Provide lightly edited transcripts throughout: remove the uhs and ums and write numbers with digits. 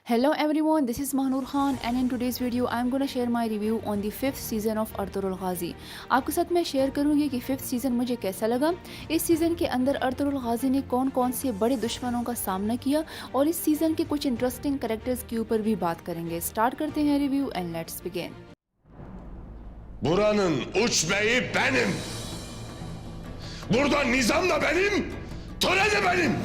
Hello everyone, this is Mahnur Khan and in today's video I am going to share my review on the 5th season of Ertugrul Ghazi. आपके साथ मैं share करूंगी कि 5th season मुझे कैसा लगा। इस सीज़न के अंदर अर्तुगरुल गाजी ने कौन कौन से बड़े दुश्मनों का सामना किया और इस सीज़न के कुछ इंटरेस्टिंग कैरेक्टर्स के ऊपर भी बात करेंगे। स्टार्ट करते हैं review and let's begin. Buranın uç beyi benim. Burada nizam da benim, töre de benim.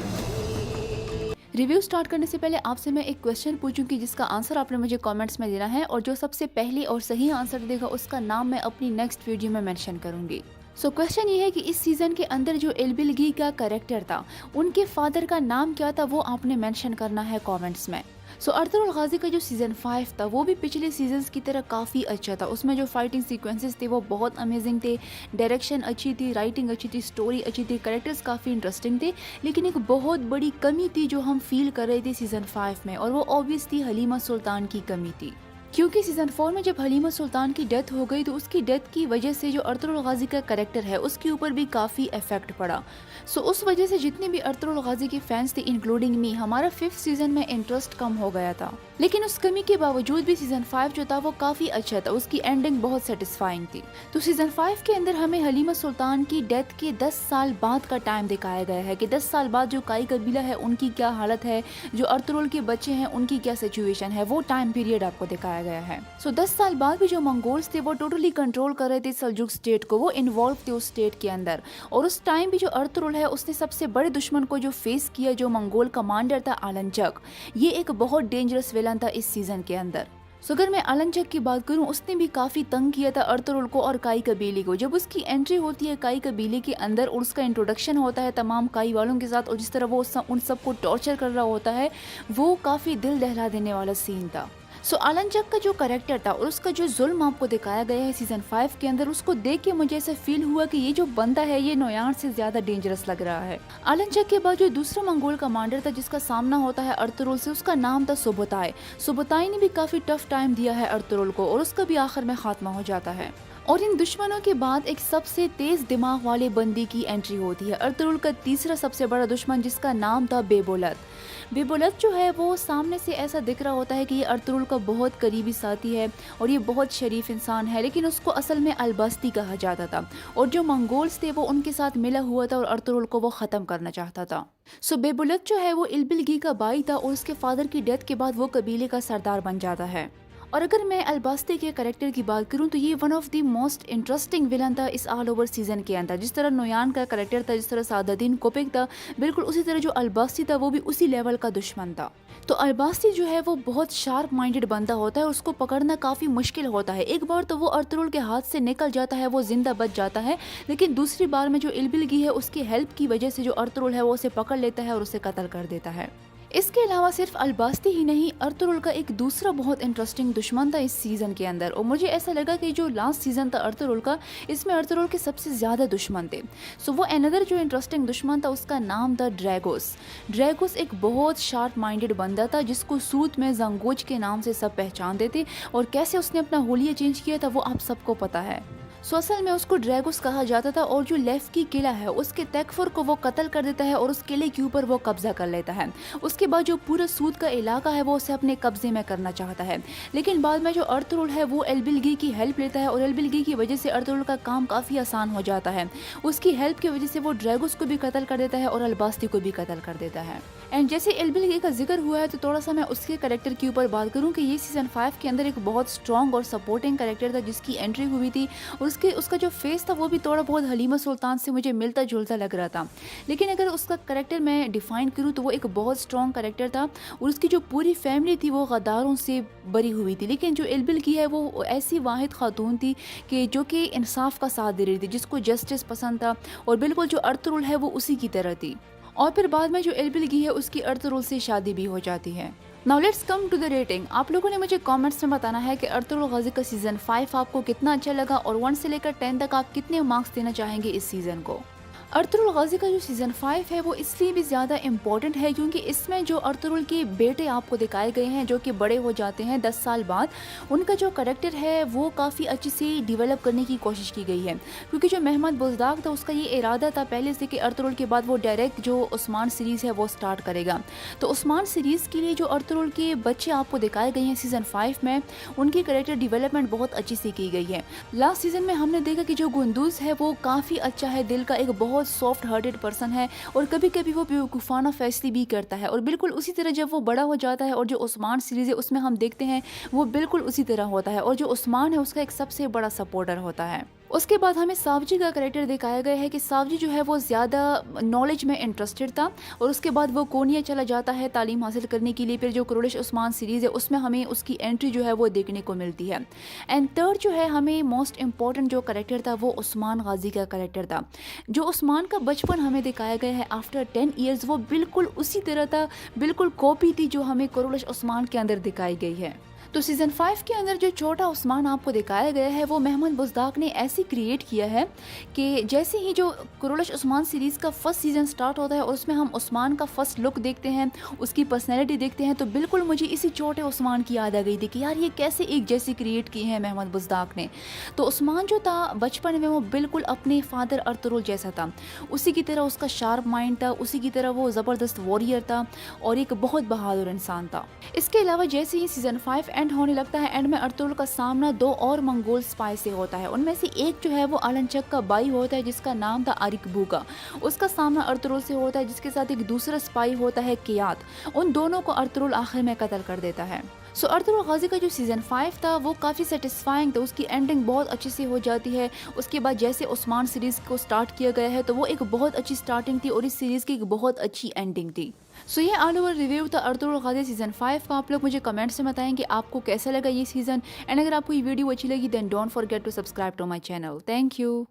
Review start करने से पहले आपसे मैं एक क्वेश्चन पूछूंगी जिसका आंसर आपने मुझे कमेंट्स में देना है और जो सबसे पहले और सही आंसर देगा उसका नाम मैं अपनी नेक्स्ट वीडियो में मेंशन करूंगी। सो क्वेश्चन ये है कि इस सीजन के अंदर जो एल्बिलगी का कैरेक्टर था उनके फादर का नाम क्या था, वो आपने मेंशन करना है कमेंट्स में। सो अर्तुगरुल गाजी का जो सीजन 5 था वो भी पिछले सीजन्स की तरह काफ़ी अच्छा था। उसमें जो फाइटिंग सीक्वेंसेस थे वो बहुत अमेजिंग थे, डायरेक्शन अच्छी थी, राइटिंग अच्छी थी, स्टोरी अच्छी थी, कैरेक्टर्स काफ़ी इंटरेस्टिंग थे। लेकिन एक बहुत बड़ी कमी थी जो हम फील कर रहे थे सीजन 5 में, और वो ऑब्वियसली हलीमा सुल्तान की कमी थी। क्योंकि सीजन 4 में जब हलीमा सुल्तान की डेथ हो गई तो उसकी डेथ की वजह से जो अर्तुगरुल गाजी का कैरेक्टर है उसके ऊपर भी काफ़ी इफेक्ट पड़ा। सो उस वजह से जितने भी अर्तुगरुल गाजी के फैंस थे इंक्लूडिंग मी, हमारा 5th सीजन में इंटरेस्ट कम हो गया था। लेकिन उस कमी के बावजूद भी सीजन 5 जो था वो काफ़ी अच्छा था, उसकी एंडिंग बहुत सेटिस्फाइंग थी। तो सीजन 5 के अंदर हमें हलीमा सुल्तान की डेथ के 10 साल बाद का टाइम दिखाया गया है कि 10 साल बाद जो काई कबीला है उनकी क्या हालत है, जो अर्तुगरुल के बच्चे हैं उनकी क्या सिचुएशन है, वो टाइम पीरियड आपको दिखाया गया है। सो 10 साल बाद भी जो मंगोल्स थे वो टोटली कंट्रोल कर रहे थे सल्जुक स्टेट को, वो इन्वॉल्व थे उस स्टेट के अंदर। और उस टाइम भी जो अर्तुगरुल है उसने सबसे बड़े दुश्मन को जो फेस किया, जो मंगोल कमांडर था आलनचक, ये एक बहुत डेंजरस विलन था इस सीजन के अंदर। सो अगर मैं आलनचक की बात करूं, उसने भी काफी तंग किया था अर्तुगरुल को और काई कबीले को। जब उसकी एंट्री होती है काई कबीले के अंदर और उसका इंट्रोडक्शन होता है तमाम काई वालों के साथ और जिस तरह वो उन सबको टॉर्चर कर रहा होता है, वो काफी दिल दहला देने वाला सीन था। सो आलनचक का जो कैरेक्टर था और उसका जो जुल्म आपको दिखाया गया है सीजन 5 के अंदर, उसको देख के मुझे ऐसा फील हुआ कि ये जो बंदा है ये नोयार से ज्यादा डेंजरस लग रहा है। आलनचक के बाद जो दूसरा मंगोल कमांडर था जिसका सामना होता है अर्तुगरुल से, उसका नाम था सुबुताई। सुबुताई ने भी काफी टफ टाइम दिया है अर्तुगरुल को और उसका भी आखिर में खात्मा हो जाता है। और इन दुश्मनों के बाद एक सबसे तेज दिमाग वाले बंदी की एंट्री होती है, अर्तुगरुल का तीसरा सबसे बड़ा दुश्मन जिसका नाम था बेबुलत। बेबुलत जो है वो सामने से ऐसा दिख रहा होता है कि ये अर्तुगरुल का बहुत करीबी साथी है और ये बहुत शरीफ इंसान है, लेकिन उसको असल में अलबस्ती कहा जाता था और जो मंगोल्स थे वो उनके साथ मिला हुआ था और अर्तुगरुल को वो ख़त्म करना चाहता था। सो बेबुलत जो है वो इल्बिलगी का भाई था और उसके फादर की डेथ के बाद वो कबीले का सरदार बन जाता है। और अगर मैं अलबास्ती के कैरेक्टर की बात करूं तो ये one of the most interesting villain था इस ऑल ओवर सीजन के अंदर। जिस तरह नोयान का कैरेक्टर था, जिस तरह सादादीन कोपिक था, बिल्कुल उसी तरह जो अलबास्ती था वो भी उसी लेवल का दुश्मन था। तो अलबास्ती जो है वो बहुत शार्प माइंडेड बंदा होता है, उसको पकड़ना काफ़ी मुश्किल होता है। एक बार तो वो अर्तुगरुल के हाथ से निकल जाता है, वो जिंदा बच जाता है, लेकिन दूसरी बार में जो इल्बिलगी है उसकी हेल्प की वजह से जो अर्तुगरुल है वो उसे पकड़ लेता है और उसे कत्ल कर देता है। इसके अलावा सिर्फ अलबास्ती ही नहीं, अर्तुगरुल का एक दूसरा बहुत इंटरेस्टिंग दुश्मन था इस सीजन के अंदर और मुझे ऐसा लगा कि जो लास्ट सीजन था अर्तुगरुल का, इसमें अर्तुगरुल के सबसे ज़्यादा दुश्मन थे। सो वो अनदर जो इंटरेस्टिंग दुश्मन था उसका नाम था ड्रैगोस। ड्रैगोस एक बहुत शार्प माइंडेड बंदा था जिसको सूत में जंगोज के नाम से सब पहचानते थे और कैसे उसने अपना होलिया चेंज किया था वो आप सबको पता है। सो असल में उसको ड्रैगोस कहा जाता था और जो लेफ्की किला है उसके तकफुर को वो कत्ल कर देता है और उस किले के ऊपर वो कब्जा कर लेता है। उसके बाद जो पूरा सूद का इलाका है वो उसे अपने कब्जे में करना चाहता है, लेकिन बाद में जो अर्तुगरुल है वो एल्बिलगी की हेल्प लेता है और एल्बिलगी की वजह से अर्तुगरुल का काम काफ़ी आसान हो जाता है। उसकी हेल्प की वजह से वो ड्रैगोस को भी कत्ल कर देता है और अलबास्ती को भी कत्ल कर देता है। एंड जैसे एल्बिलगी का जिक्र हुआ है तो थोड़ा सा मैं उसके कैरेक्टर के ऊपर बात करूँ कि ये सीजन 5 के अंदर एक बहुत स्ट्रॉन्ग और सपोर्टिंग कैरेक्टर था जिसकी एंट्री हुई थी और उसका जो फेस था वो भी थोड़ा बहुत हलीमा सुल्तान से मुझे मिलता जुलता लग रहा था। लेकिन अगर उसका कैरेक्टर मैं डिफाइन करूँ तो वो एक बहुत स्ट्रॉन्ग कैरेक्टर था और उसकी जो पूरी फैमिली थी वो गद्दारों से बरी हुई थी। लेकिन जो एल्बिलगी है वो ऐसी वाहिद खातून थी कि जो कि इंसाफ का साथ दे रही थी, जिसको जस्टिस पसंद था और बिल्कुल जो अर्तुगरुल है वो उसी की तरह थी। और फिर बाद में जो एल्बिलगी है उसकी अर्तुगरुल से शादी भी हो जाती है। Now let's come to the rating. आप लोगों ने मुझे कमेंट्स में बताना है कि अर्तुगरुल गाजी का सीजन 5 आपको कितना अच्छा लगा और 1 से लेकर 10 तक आप कितने मार्क्स देना चाहेंगे इस सीजन को। अर्तुगरुल गाजी का जो सीज़न 5 है वो इसलिए भी ज़्यादा इम्पोर्टेंट है क्योंकि इसमें जो अर्तुगरुल के बेटे आपको दिखाए गए हैं जो कि बड़े हो जाते हैं 10 साल बाद, उनका जो करैक्टर है वो काफ़ी अच्छे से डिवेलप करने की कोशिश की गई है। क्योंकि जो मेहमद बुज़दाग था उसका ये इरादा था पहले से कि अर्तुगरुल के बाद वो डायरेक्ट जो उस्मान सीरीज़ है वो स्टार्ट करेगा। तो उस्मान सीरीज़ के लिए जो अर्तुगरुल के बच्चे आपको दिखाए गए हैं सीज़न 5 में, उनकी करैक्टर डिवेलपमेंट बहुत अच्छी से की गई है। लास्ट सीज़न में हमने देखा कि जो गुंदूज़ है वो काफ़ी अच्छा है, दिल का एक बहुत सॉफ्ट हार्टेड पर्सन है और कभी कभी वो बेवकूफ़ाना फैसले भी करता है। और बिल्कुल उसी तरह जब वो बड़ा हो जाता है और जो उस्मान सीरीज़ है उसमें हम देखते हैं वो बिल्कुल उसी तरह होता है और जो उस्मान है उसका एक सबसे बड़ा सपोर्टर होता है। उसके बाद हमें सावजी का करैक्टर दिखाया गया है कि सावजी जो है वो ज़्यादा नॉलेज में इंटरेस्टेड था और उसके बाद वो कोनिया चला जाता है तालीम हासिल करने के लिए। फिर जो कुरैश उस्मान सीरीज़ है उसमें हमें उसकी एंट्री जो है वो देखने को मिलती है। एंड थर्ड जो है हमें मोस्ट इम्पॉर्टेंट जो करैक्टर था वो उस्मान गाजी का करैक्टर था। जो उस्मान का बचपन हमें दिखाया गया है आफ्टर 10 ईयर्स वो बिल्कुल उसी तरह था, बिल्कुल कॉपी थी जो हमें कुरैश उस्मान के अंदर दिखाई गई है। तो सीज़न 5 के अंदर जो छोटा उस्मान आपको दिखाया गया है वो मेहमद बुज़दाग ने ऐसे क्रिएट किया है कि जैसे ही जो कुरैश उस्मान सीरीज़ का फर्स्ट सीज़न स्टार्ट होता है और उसमें हम उस्मान का फर्स्ट लुक देखते हैं, उसकी पर्सनैलिटी देखते हैं, तो बिल्कुल मुझे इसी छोटे उस्मान की याद आ गई थी कि यार ये कैसे एक जैसी क्रिएट की है मेहमद बुज़दाग ने। तो उस्मान जो था बचपन में वो बिल्कुल अपने फादर अर्तुगरुल जैसा था, उसी की तरह उसका शार्प माइंड था, उसी की तरह वो ज़बरदस्त वॉरियर था और एक बहुत बहादुर इंसान था। इसके अलावा जैसे ही सीज़न 5 एंड होने लगता है, एंड में अर्तुगरुल का सामना 2 और मंगोल स्पाई से होता है। उनमें से एक जो है वो अलानचक का भाई होता है जिसका नाम था आरिकबू का, उसका सामना अर्तुगरुल से होता है, जिसके साथ एक दूसरा स्पाई होता है कियात। उन दोनों को अर्तुगरुल आखिर में कत्ल कर देता है। सो अर्तुगरुल गाजी का जो सीज़न 5 था वो काफ़ी सेटिस्फाइंग था, उसकी एंडिंग बहुत अच्छी से हो जाती है। उसके बाद जैसे उस्मान सीरीज़ को स्टार्ट किया गया है तो वो एक बहुत अच्छी स्टार्टिंग थी और इस सीरीज़ की एक बहुत अच्छी एंडिंग थी। सो ये ऑल ओवर रिव्यू था अर्तुगरुल गाजी सीज़न 5 का। आप लोग मुझे कमेंट्स में बताएं कि आपको कैसा लगा ये सीज़न, एंड अगर आपको ये वीडियो अच्छी लगी then don't forget to subscribe to my channel. Thank you.